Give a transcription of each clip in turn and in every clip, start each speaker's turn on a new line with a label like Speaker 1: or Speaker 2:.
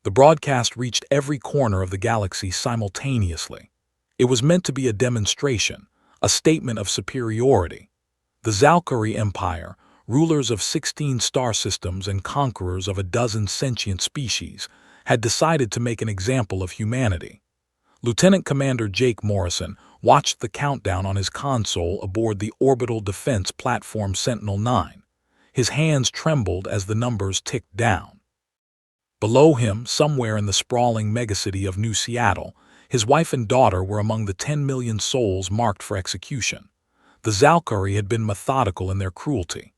Speaker 1: The broadcast reached every corner of the galaxy simultaneously. It was meant to be a demonstration, a statement of superiority. The Zalkari Empire, rulers of 16 star systems and conquerors of a dozen sentient species, had decided to make an example of humanity. Lieutenant Commander Jake Morrison watched the countdown on his console aboard the orbital defense platform Sentinel-9. His hands trembled as the numbers ticked down. Below him, somewhere in the sprawling megacity of New Seattle, his wife and daughter were among the 10 million souls marked for execution. The Zalkari had been methodical in their cruelty.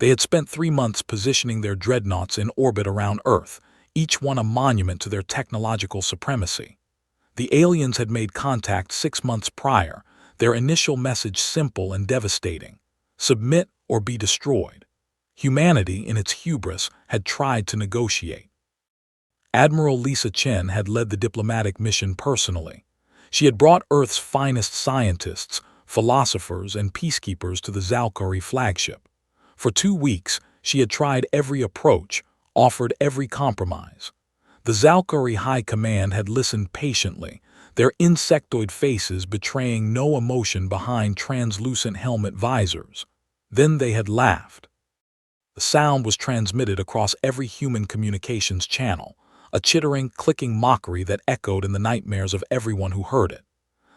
Speaker 1: They had spent 3 months positioning their dreadnoughts in orbit around Earth, each one a monument to their technological supremacy. The aliens had made contact 6 months prior, their initial message simple and devastating: submit or be destroyed. Humanity, in its hubris, had tried to negotiate. Admiral Lisa Chen had led the diplomatic mission personally. She had brought Earth's finest scientists, philosophers, and peacekeepers to the Zalkari flagship. For 2 weeks, she had tried every approach, offered every compromise. The Zalkari High Command had listened patiently, their insectoid faces betraying no emotion behind translucent helmet visors. Then they had laughed. The sound was transmitted across every human communications channel, a chittering, clicking mockery that echoed in the nightmares of everyone who heard it.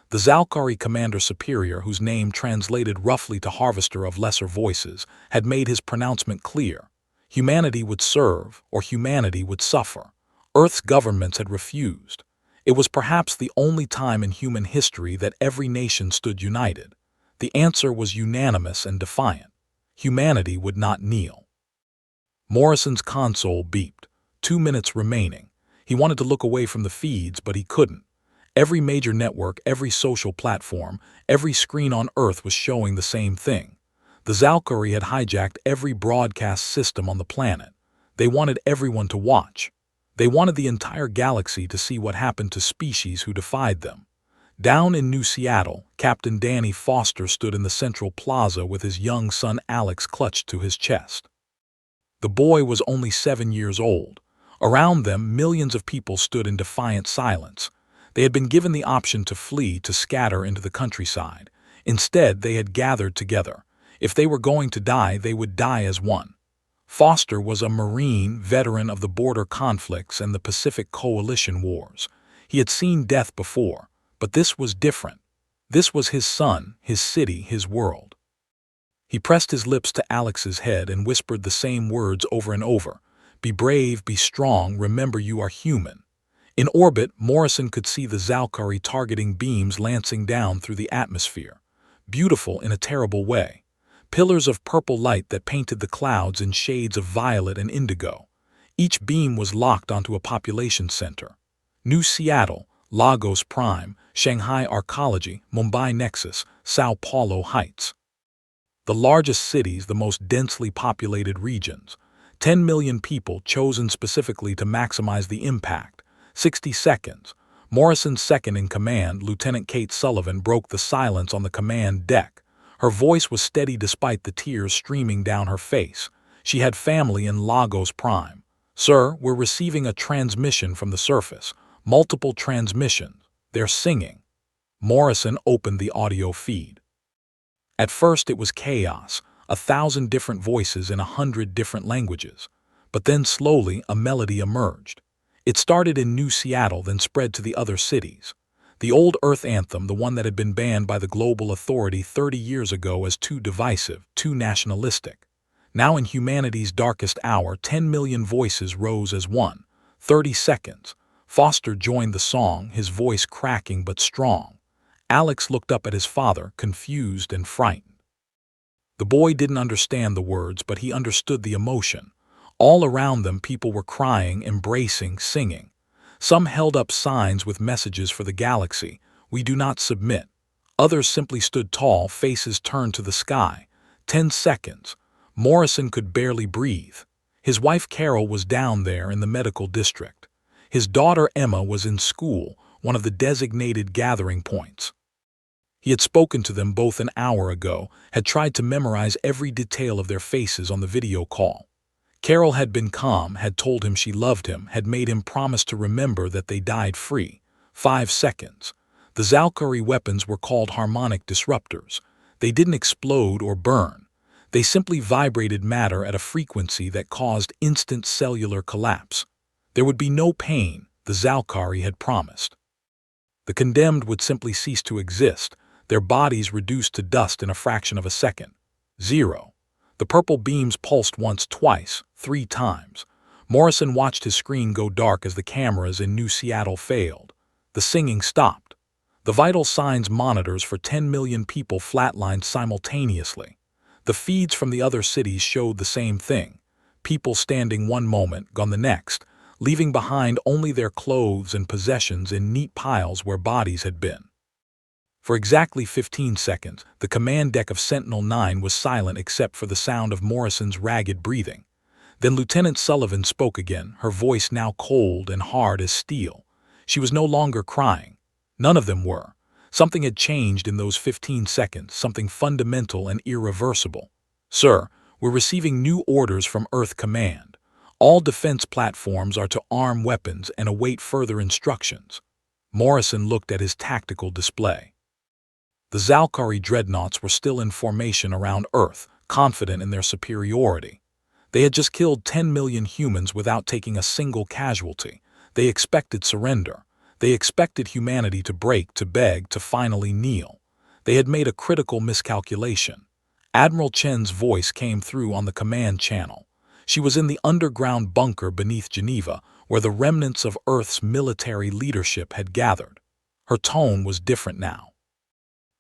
Speaker 1: The Zalkari Commander Superior, whose name translated roughly to Harvester of Lesser Voices, had made his pronouncement clear. Humanity would serve, or humanity would suffer. Earth's governments had refused. It was perhaps the only time in human history that every nation stood united. The answer was unanimous and defiant. Humanity would not kneel. Morrison's console beeped. 2 minutes remaining. He wanted to look away from the feeds, but he couldn't. Every major network, every social platform, every screen on Earth was showing the same thing. The Zalkari had hijacked every broadcast system on the planet. They wanted everyone to watch. They wanted the entire galaxy to see what happened to species who defied them. Down in New Seattle, Captain Danny Foster stood in the central plaza with his young son Alex clutched to his chest. The boy was only 7 years old. Around them, millions of people stood in defiant silence. They had been given the option to flee, to scatter into the countryside. Instead, they had gathered together. If they were going to die, they would die as one. Foster was a Marine, veteran of the border conflicts and the Pacific Coalition Wars. He had seen death before, but this was different. This was his son, his city, his world. He pressed his lips to Alex's head and whispered the same words over and over. Be brave, be strong, remember you are human. In orbit, Morrison could see the Zalkari targeting beams lancing down through the atmosphere. Beautiful in a terrible way. Pillars of purple light that painted the clouds in shades of violet and indigo. Each beam was locked onto a population center. New Seattle, Lagos Prime, Shanghai Arcology, Mumbai Nexus, Sao Paulo Heights. The largest cities, the most densely populated regions. 10 million people chosen specifically to maximize the impact. 60 seconds. Morrison's second in command, Lieutenant Kate Sullivan, broke the silence on the command deck. Her voice was steady despite the tears streaming down her face. She had family in Lagos Prime. Sir, we're receiving a transmission from the surface. Multiple transmissions. They're singing. Morrison opened the audio feed. At first it was chaos, 1,000 different voices in 100 different languages. But then slowly a melody emerged. It started in New Seattle, then spread to the other cities. The old Earth anthem, the one that had been banned by the global authority 30 years ago as too divisive, too nationalistic. Now in humanity's darkest hour, 10 million voices rose as one. 30 seconds. Foster joined the song, his voice cracking but strong. Alex looked up at his father, confused and frightened. The boy didn't understand the words, but he understood the emotion. All around them, people were crying, embracing, singing. Some held up signs with messages for the galaxy, "We do not submit." Others simply stood tall, faces turned to the sky. 10 seconds. Morrison could barely breathe. His wife Carol was down there in the medical district. His daughter Emma was in school, one of the designated gathering points. He had spoken to them both an hour ago, had tried to memorize every detail of their faces on the video call. Carol had been calm, had told him she loved him, had made him promise to remember that they died free. 5 seconds. The Valkyrie weapons were called harmonic disruptors. They didn't explode or burn. They simply vibrated matter at a frequency that caused instant cellular collapse. There would be no pain, the Valkyrie had promised. The condemned would simply cease to exist, their bodies reduced to dust in a fraction of a second. 0. The purple beams pulsed once, twice, 3 times. Morrison watched his screen go dark as the cameras in New Seattle failed. The singing stopped. The vital signs monitors for 10 million people flatlined simultaneously. The feeds from the other cities showed the same thing. People standing one moment, gone the next, leaving behind only their clothes and possessions in neat piles where bodies had been. For exactly 15 seconds, the command deck of Sentinel-9 was silent except for the sound of Morrison's ragged breathing. Then Lieutenant Sullivan spoke again, her voice now cold and hard as steel. She was no longer crying. None of them were. Something had changed in those 15 seconds, something fundamental and irreversible. Sir, we're receiving new orders from Earth Command. All defense platforms are to arm weapons and await further instructions. Morrison looked at his tactical display. The Valkyrie dreadnoughts were still in formation around Earth, confident in their superiority. They had just killed 10 million humans without taking a single casualty. They expected surrender. They expected humanity to break, to beg, to finally kneel. They had made a critical miscalculation. Admiral Chen's voice came through on the command channel. She was in the underground bunker beneath Geneva, where the remnants of Earth's military leadership had gathered. Her tone was different now.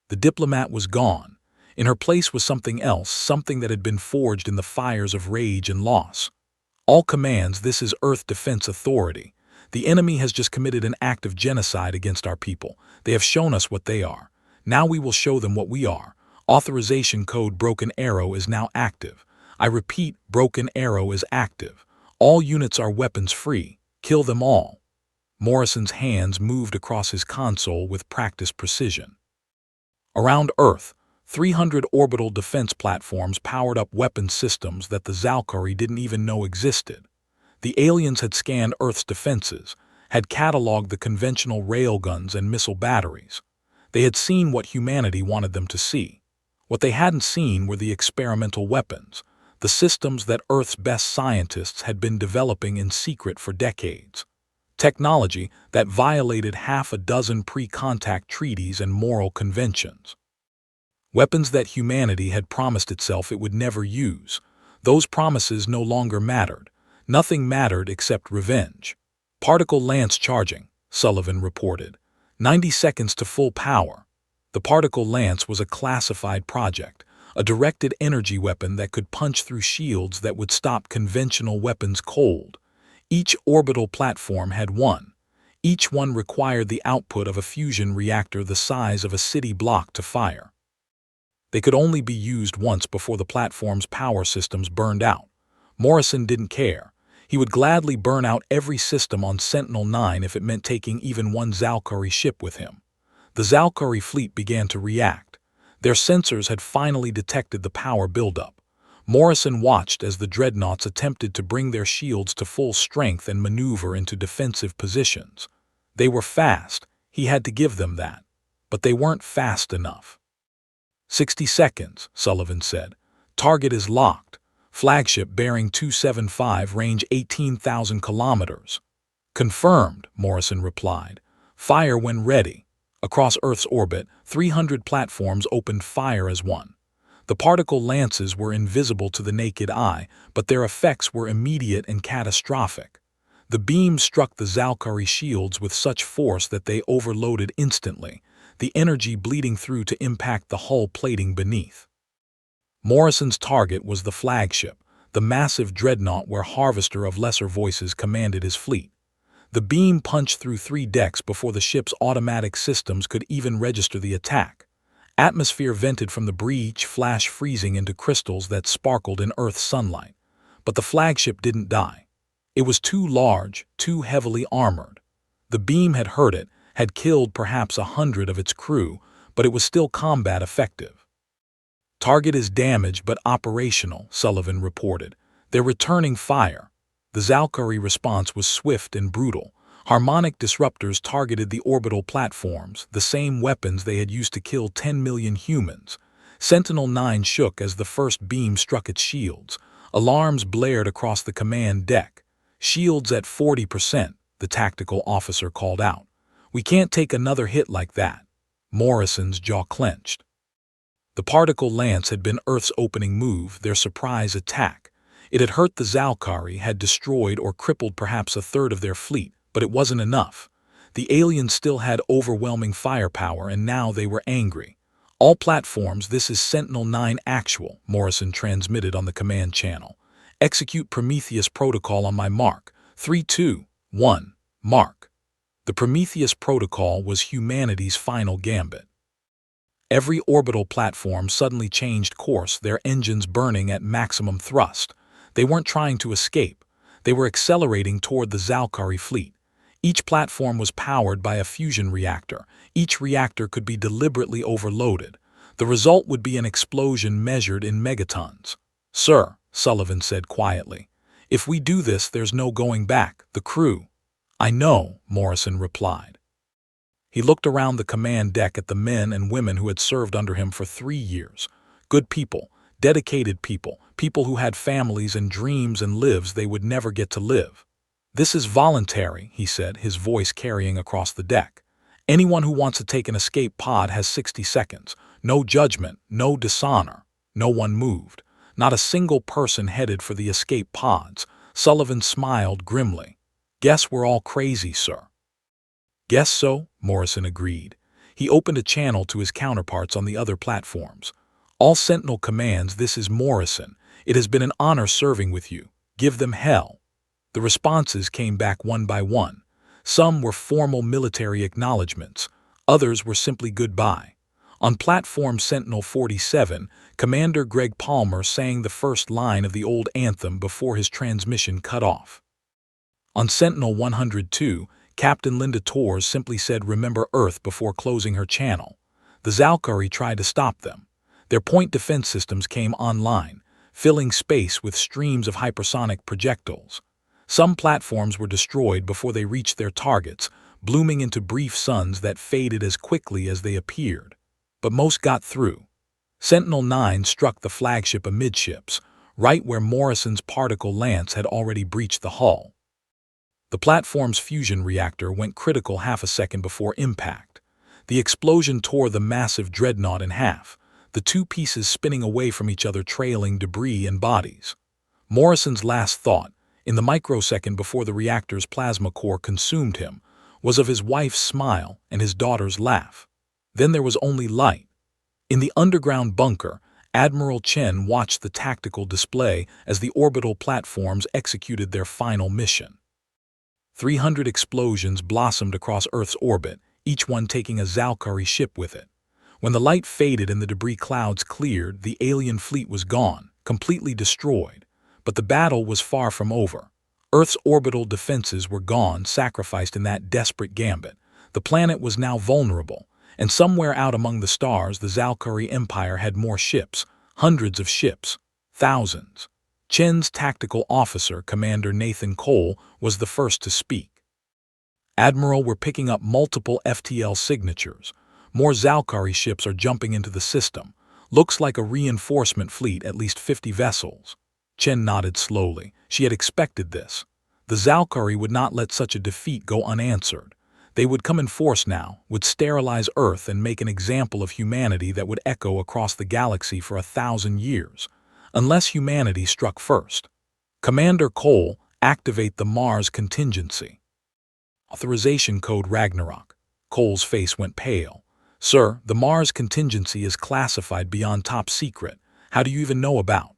Speaker 1: The diplomat was gone. In her place was something else, something that had been forged in the fires of rage and loss. All commands, this is Earth Defense Authority. The enemy has just committed an act of genocide against our people. They have shown us what they are. Now we will show them what we are. Authorization code Broken Arrow is now active. I repeat, Broken Arrow is active. All units are weapons free. Kill them all. Morrison's hands moved across his console with practiced precision. Around Earth, 300 orbital defense platforms powered up weapons systems that the Valkyrie didn't even know existed. The aliens had scanned Earth's defenses, had cataloged the conventional railguns and missile batteries. They had seen what humanity wanted them to see. What they hadn't seen were the experimental weapons, the systems that Earth's best scientists had been developing in secret for decades. Technology that violated half a dozen pre-contact treaties and moral conventions. Weapons that humanity had promised itself it would never use. Those promises no longer mattered. Nothing mattered except revenge. Particle lance charging, Sullivan reported. 90 seconds to full power. The particle lance was a classified project, a directed energy weapon that could punch through shields that would stop conventional weapons cold. Each orbital platform had one. Each one required the output of a fusion reactor the size of a city block to fire. They could only be used once before the platform's power systems burned out. Morrison didn't care. He would gladly burn out every system on Sentinel-9 if it meant taking even one Valkyrie ship with him. The Valkyrie fleet began to react. Their sensors had finally detected the power buildup. Morrison watched as the dreadnoughts attempted to bring their shields to full strength and maneuver into defensive positions. They were fast, he had to give them that. But they weren't fast enough. 60 seconds, Sullivan said. Target is locked. Flagship bearing 275, range 18,000 kilometers. Confirmed, Morrison replied. Fire when ready. Across Earth's orbit, 300 platforms opened fire as one. The particle lances were invisible to the naked eye, but their effects were immediate and catastrophic. The beams struck the Valkyrie shields with such force that they overloaded instantly, the energy bleeding through to impact the hull plating beneath. Morrison's target was the flagship, the massive dreadnought where Harvester of Lesser Voices commanded his fleet. The beam punched through 3 decks before the ship's automatic systems could even register the attack. Atmosphere vented from the breach, flash freezing into crystals that sparkled in Earth's sunlight. But the flagship didn't die. It was too large, too heavily armored. The beam had hurt it, had killed perhaps 100 of its crew, but it was still combat effective. Target is damaged but operational, Sullivan reported. They're returning fire. The Zalkari response was swift and brutal. Harmonic disruptors targeted the orbital platforms, the same weapons they had used to kill 10 million humans. Sentinel-9 shook as the first beam struck its shields. Alarms blared across the command deck. "Shields at 40%, the tactical officer called out. "We can't take another hit like that." Morrison's jaw clenched. The particle lance had been Earth's opening move, their surprise attack. It had hurt the Zalkari, had destroyed or crippled perhaps a third of their fleet, but it wasn't enough. The aliens still had overwhelming firepower, and now they were angry. "All platforms, this is Sentinel-9 Actual," Morrison transmitted on the command channel. "Execute Prometheus protocol on my mark. 3, 2, 1, mark." The Prometheus protocol was humanity's final gambit. Every orbital platform suddenly changed course, their engines burning at maximum thrust. They weren't trying to escape. They were accelerating toward the Zalkari fleet. Each platform was powered by a fusion reactor. Each reactor could be deliberately overloaded. The result would be an explosion measured in megatons. "Sir," Sullivan said quietly, "if we do this, there's no going back. The crew—" "I know," Morrison replied. He looked around the command deck at the men and women who had served under him for 3 years. Good people, dedicated people, people who had families and dreams and lives they would never get to live. "This is voluntary," he said, his voice carrying across the deck. "Anyone who wants to take an escape pod has 60 seconds. No judgment, no dishonor." No one moved. Not a single person headed for the escape pods. Sullivan smiled grimly. "Guess we're all crazy, sir." "Guess so," Morrison agreed. He opened a channel to his counterparts on the other platforms. "All Sentinel commands, this is Morrison. It has been an honor serving with you. Give them hell." The responses came back one by one. Some were formal military acknowledgments. Others were simply goodbye. On platform Sentinel 47, Commander Greg Palmer sang the first line of the old anthem before his transmission cut off. On Sentinel 102, Captain Linda Torres simply said "Remember Earth" before closing her channel. The Zalkari tried to stop them. Their point defense systems came online, filling space with streams of hypersonic projectiles. Some platforms were destroyed before they reached their targets, blooming into brief suns that faded as quickly as they appeared. But most got through. Sentinel-9 struck the flagship amidships, right where Morrison's particle lance had already breached the hull. The platform's fusion reactor went critical half a second before impact. The explosion tore the massive dreadnought in half, the two pieces spinning away from each other, trailing debris and bodies. Morrison's last thought, in the microsecond before the reactor's plasma core consumed him, was of his wife's smile and his daughter's laugh. Then there was only light. In the underground bunker, Admiral Chen watched the tactical display as the orbital platforms executed their final mission. 300 explosions blossomed across Earth's orbit, each one taking a Zalkari ship with it. When the light faded and the debris clouds cleared, the alien fleet was gone, completely destroyed. But the battle was far from over. Earth's orbital defenses were gone, sacrificed in that desperate gambit. The planet was now vulnerable, and somewhere out among the stars the Zalkari Empire had more ships, hundreds of ships, thousands. Chen's tactical officer, Commander Nathan Cole, was the first to speak. "Admiral, we're picking up multiple FTL signatures. More Zalkari ships are jumping into the system. Looks like a reinforcement fleet, at least 50 vessels." Chen nodded slowly. She had expected this. The Zalkari would not let such a defeat go unanswered. They would come in force now, would sterilize Earth and make an example of humanity that would echo across the galaxy for 1,000 years. Unless humanity struck first. "Commander Cole, activate the Mars contingency." Authorization code Ragnarok. Cole's face went pale. "Sir, the Mars contingency is classified beyond top secret. How do you even know about?"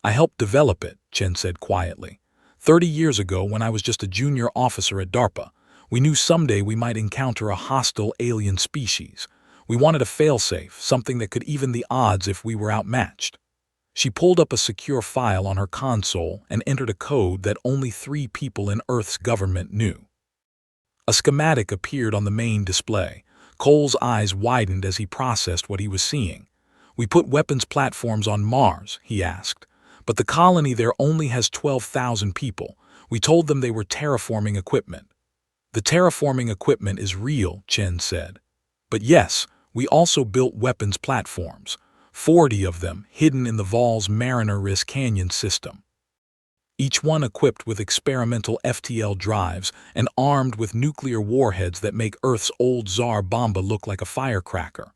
Speaker 1: "I helped develop it," Chen said quietly. 30 years ago, when I was just a junior officer at DARPA, we knew someday we might encounter a hostile alien species. We wanted a failsafe, something that could even the odds if we were outmatched." She pulled up a secure file on her console and entered a code that only 3 people in Earth's government knew. A schematic appeared on the main display. Cole's eyes widened as he processed what he was seeing. "We put weapons platforms on Mars," he asked. But the colony there only has 12,000 people. We told them they were terraforming equipment. The terraforming equipment is real, Chen said. But yes, we also built weapons platforms, 40 of them hidden in the Val's Mariner Canyon system. Each one equipped with experimental FTL drives and armed with nuclear warheads that make Earth's old Tsar Bomba look like a firecracker.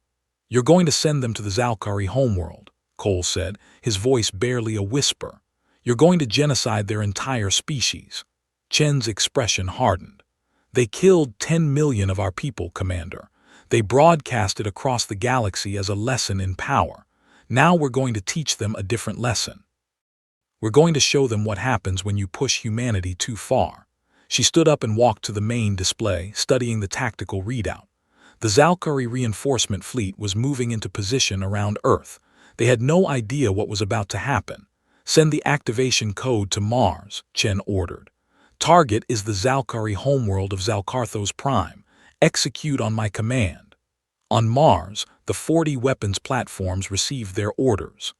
Speaker 1: You're going to send them to the Zalkari homeworld, Cole said, his voice barely a whisper. You're going to genocide their entire species. Chen's expression hardened. They killed 10 million of our people, Commander. They broadcast it across the galaxy as a lesson in power. Now we're going to teach them a different lesson. We're going to show them what happens when you push humanity too far. She stood up and walked to the main display, studying the tactical readout. The Zalkari reinforcement fleet was moving into position around Earth. They had no idea what was about to happen. Send the activation code to Mars, Chen ordered. Target is the Zalkari homeworld of Zalkarthos Prime. Execute on my command. On Mars, the 40 weapons platforms received their orders.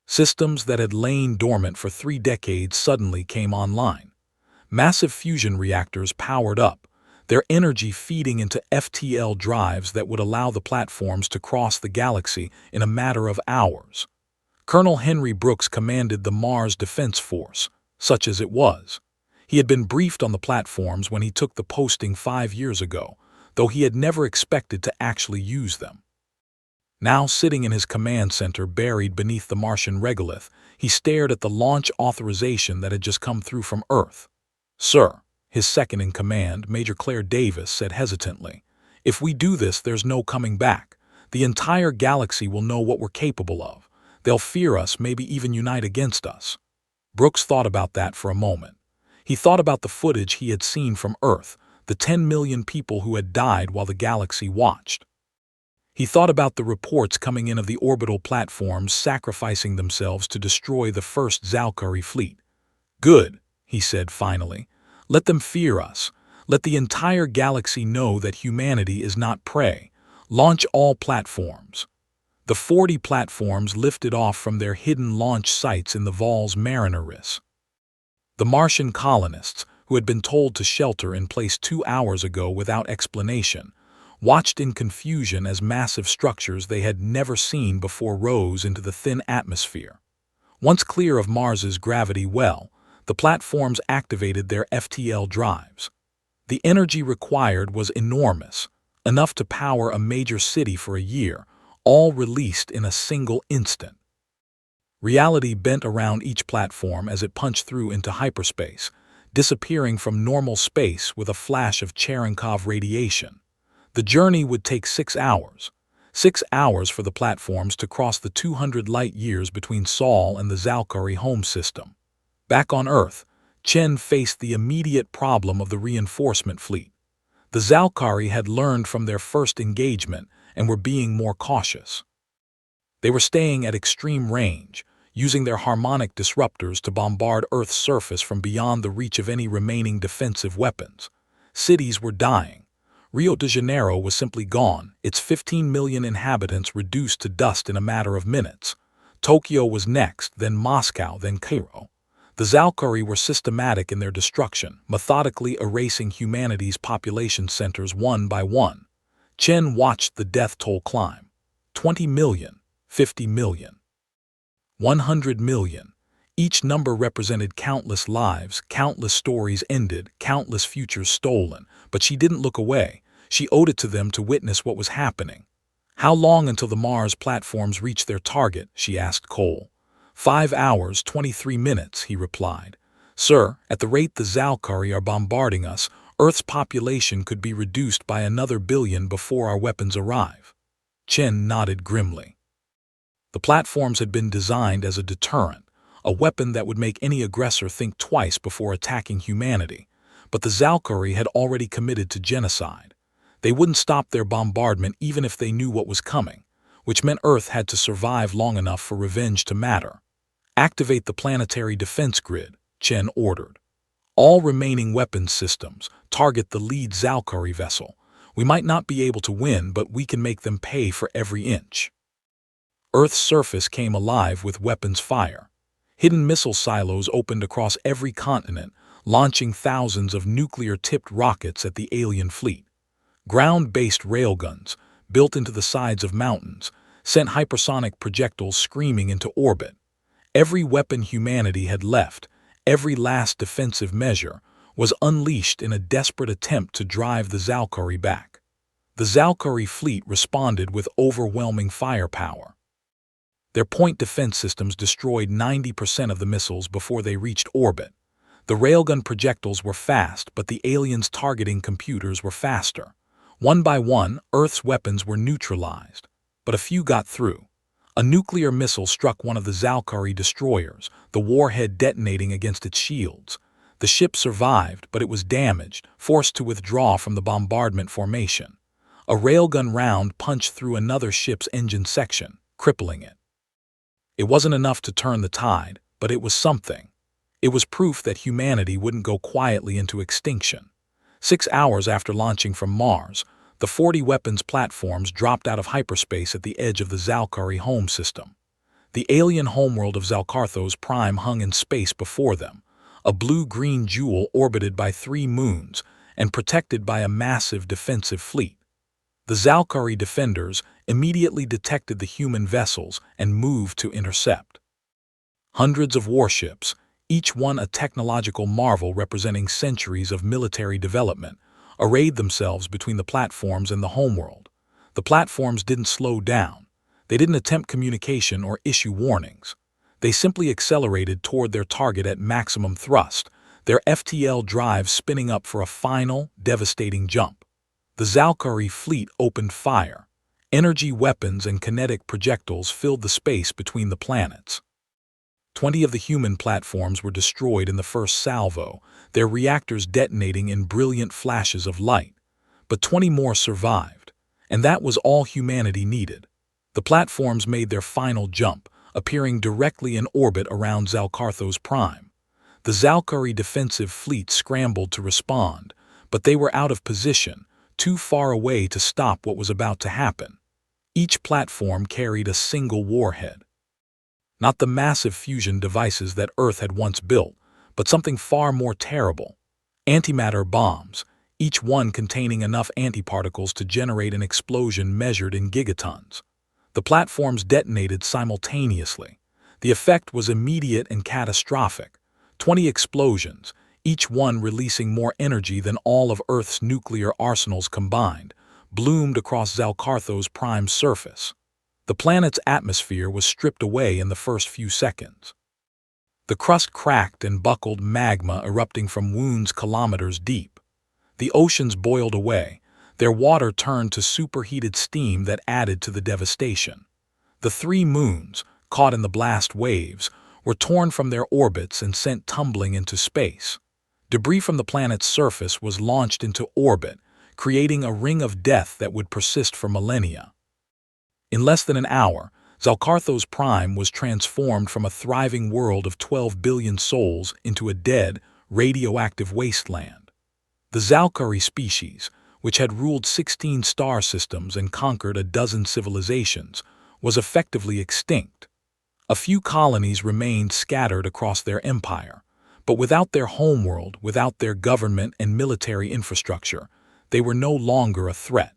Speaker 1: Systems that had lain dormant for 3 decades suddenly came online. Massive fusion reactors powered up, their energy feeding into FTL drives that would allow the platforms to cross the galaxy in a matter of hours. Colonel Henry Brooks commanded the Mars Defense Force, such as it was. He had been briefed on the platforms when he took the posting 5 years ago, though he had never expected to actually use them. Now sitting in his command center buried beneath the Martian regolith, he stared at the launch authorization that had just come through from Earth. Sir, his second-in-command, Major Claire Davis, said hesitantly, if we do this, there's no coming back. The entire galaxy will know what we're capable of. They'll fear us, maybe even unite against us. Brooks thought about that for a moment. He thought about the footage he had seen from Earth, the 10 million people who had died while the galaxy watched. He thought about the reports coming in of the orbital platforms sacrificing themselves to destroy the first Zalkari fleet. Good, he said finally. Let them fear us. Let the entire galaxy know that humanity is not prey. Launch all platforms. The 40 platforms lifted off from their hidden launch sites in the Val's Mariner. The Martian colonists, who had been told to shelter in place 2 hours ago without explanation, watched in confusion as massive structures they had never seen before rose into the thin atmosphere. Once clear of Mars's gravity well, the platforms activated their FTL drives. The energy required was enormous, enough to power a major city for a year, all released in a single instant. Reality bent around each platform as it punched through into hyperspace, disappearing from normal space with a flash of Cherenkov radiation. The journey would take 6 hours. 6 hours for the platforms to cross the 200 light-years between Sol and the Zalkari home system. Back on Earth, Chen faced the immediate problem of the reinforcement fleet. The Zalkari had learned from their first engagement and were being more cautious. They were staying at extreme range, using their harmonic disruptors to bombard Earth's surface from beyond the reach of any remaining defensive weapons. Cities were dying. Rio de Janeiro was simply gone, its 15 million inhabitants reduced to dust in a matter of minutes. Tokyo was next, then Moscow, then Cairo. The Zalkari were systematic in their destruction, methodically erasing humanity's population centers one by one. Chen watched the death toll climb. 20 million, 50 million, 100 million. Each number represented countless lives, countless stories ended, countless futures stolen. But she didn't look away. She owed it to them to witness what was happening. How long until the Mars platforms reached their target? She asked Cole. 5 hours, 23 minutes, he replied. Sir, at the rate the Zalkari are bombarding us, Earth's population could be reduced by another billion before our weapons arrive. Chen nodded grimly. The platforms had been designed as a deterrent, a weapon that would make any aggressor think twice before attacking humanity. But the Zalkari had already committed to genocide. They wouldn't stop their bombardment even if they knew what was coming, which meant Earth had to survive long enough for revenge to matter. Activate the planetary defense grid, Chen ordered. All remaining weapons systems target the lead Zalkari vessel. We might not be able to win, but we can make them pay for every inch. Earth's surface came alive with weapons fire. Hidden missile silos opened across every continent, launching thousands of nuclear-tipped rockets at the alien fleet. Ground-based railguns, built into the sides of mountains, sent hypersonic projectiles screaming into orbit. Every weapon humanity had left, every last defensive measure, was unleashed in a desperate attempt to drive the Zalkari back. The Zalkari fleet responded with overwhelming firepower. Their point defense systems destroyed 90% of the missiles before they reached orbit. The railgun projectiles were fast, but the aliens' targeting computers were faster. One by one, Earth's weapons were neutralized, but a few got through. A nuclear missile struck one of the Zalkari destroyers, the warhead detonating against its shields. The ship survived, but it was damaged, forced to withdraw from the bombardment formation. A railgun round punched through another ship's engine section, crippling it. It wasn't enough to turn the tide, but it was something. It was proof that humanity wouldn't go quietly into extinction. 6 hours after launching from Mars, the 40 weapons platforms dropped out of hyperspace at the edge of the Zalkari home system. The alien homeworld of Zalkarthos Prime hung in space before them, a blue-green jewel orbited by 3 moons and protected by a massive defensive fleet. The Zalkari defenders immediately detected the human vessels and moved to intercept. Hundreds of warships, each one a technological marvel representing centuries of military development, arrayed themselves between the platforms and the homeworld. The platforms didn't slow down. They didn't attempt communication or issue warnings. They simply accelerated toward their target at maximum thrust, their FTL drives spinning up for a final, devastating jump. The Zalkari fleet opened fire. Energy weapons and kinetic projectiles filled the space between the planets. 20 of the human platforms were destroyed in the first salvo, their reactors detonating in brilliant flashes of light. But 20 more survived, and that was all humanity needed. The platforms made their final jump, appearing directly in orbit around Zalkarthos Prime. The Zalkari defensive fleet scrambled to respond, but they were out of position, too far away to stop what was about to happen. Each platform carried a single warhead. Not the massive fusion devices that Earth had once built, but something far more terrible. Antimatter bombs, each one containing enough antiparticles to generate an explosion measured in gigatons. The platforms detonated simultaneously. The effect was immediate and catastrophic. 20 explosions, each one releasing more energy than all of Earth's nuclear arsenals combined, bloomed across Zalkarthos Prime's surface. The planet's atmosphere was stripped away in the first few seconds. The crust cracked and buckled, magma erupting from wounds kilometers deep. The oceans boiled away, their water turned to superheated steam that added to the devastation. The 3 moons, caught in the blast waves, were torn from their orbits and sent tumbling into space. Debris from the planet's surface was launched into orbit, creating a ring of death that would persist for millennia. In less than an hour, Zalkarthos Prime was transformed from a thriving world of 12 billion souls into a dead, radioactive wasteland. The Zalkari species, which had ruled 16 star systems and conquered a dozen civilizations, was effectively extinct. A few colonies remained scattered across their empire, but without their homeworld, without their government and military infrastructure, they were no longer a threat.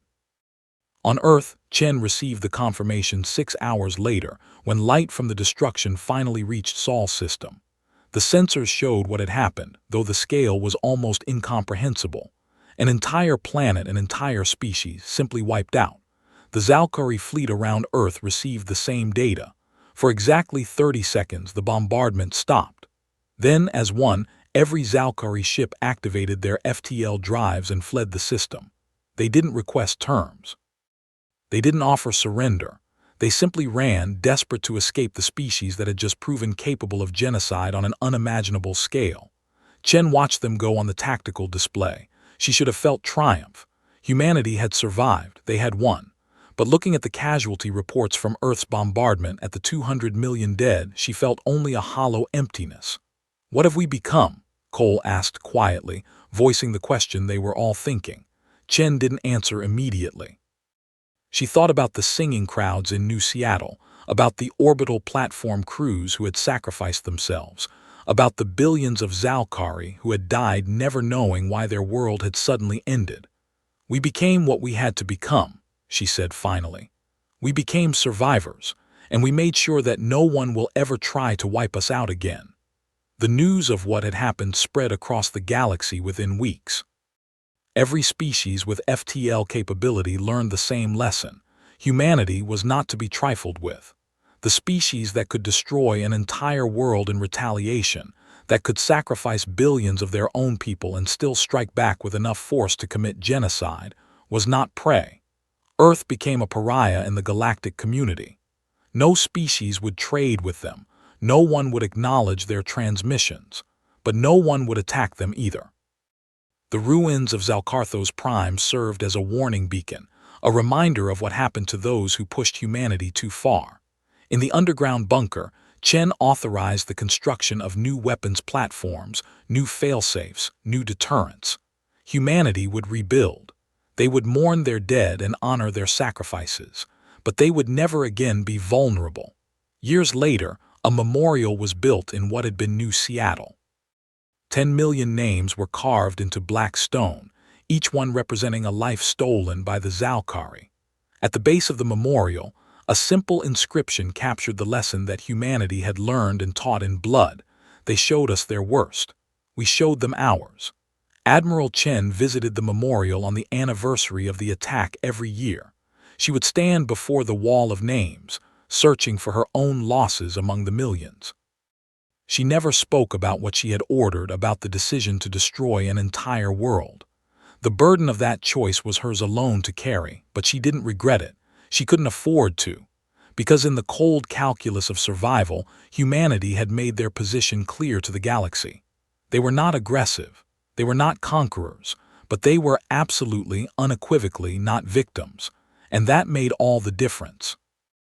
Speaker 1: On Earth, Chen received the confirmation 6 hours later, when light from the destruction finally reached Sol's system. The sensors showed what had happened, though the scale was almost incomprehensible. An entire planet, an entire species, simply wiped out. The Zalkari fleet around Earth received the same data. For exactly 30 seconds, the bombardment stopped. Then, as one, every Zalkari ship activated their FTL drives and fled the system. They didn't request terms. They didn't offer surrender. They simply ran, desperate to escape the species that had just proven capable of genocide on an unimaginable scale. Chen watched them go on the tactical display. She should have felt triumph. Humanity had survived. They had won. But looking at the casualty reports from Earth's bombardment at the 200 million dead, she felt only a hollow emptiness. "What have we become?" Cole asked quietly, voicing the question they were all thinking. Chen didn't answer immediately. She thought about the singing crowds in New Seattle, about the orbital platform crews who had sacrificed themselves, about the billions of Zalkari who had died never knowing why their world had suddenly ended. "We became what we had to become," she said finally. "We became survivors, and we made sure that no one will ever try to wipe us out again." The news of what had happened spread across the galaxy within weeks. Every species with FTL capability learned the same lesson. Humanity was not to be trifled with. The species that could destroy an entire world in retaliation, that could sacrifice billions of their own people and still strike back with enough force to commit genocide, was not prey. Earth became a pariah in the galactic community. No species would trade with them, no one would acknowledge their transmissions, but no one would attack them either. The ruins of Zalcarthos Prime served as a warning beacon, a reminder of what happened to those who pushed humanity too far. In the underground bunker, Chen authorized the construction of new weapons platforms, new failsafes, new deterrents. Humanity would rebuild. They would mourn their dead and honor their sacrifices, but they would never again be vulnerable. Years later, a memorial was built in what had been New Seattle. 10 million names were carved into black stone, each one representing a life stolen by the Zalkari. At the base of the memorial, a simple inscription captured the lesson that humanity had learned and taught in blood. They showed us their worst. We showed them ours. Admiral Chen visited the memorial on the anniversary of the attack every year. She would stand before the wall of names, searching for her own losses among the millions. She never spoke about what she had ordered, about the decision to destroy an entire world. The burden of that choice was hers alone to carry, but she didn't regret it. She couldn't afford to. Because in the cold calculus of survival, humanity had made their position clear to the galaxy. They were not aggressive. They were not conquerors, but they were absolutely, unequivocally not victims. And that made all the difference.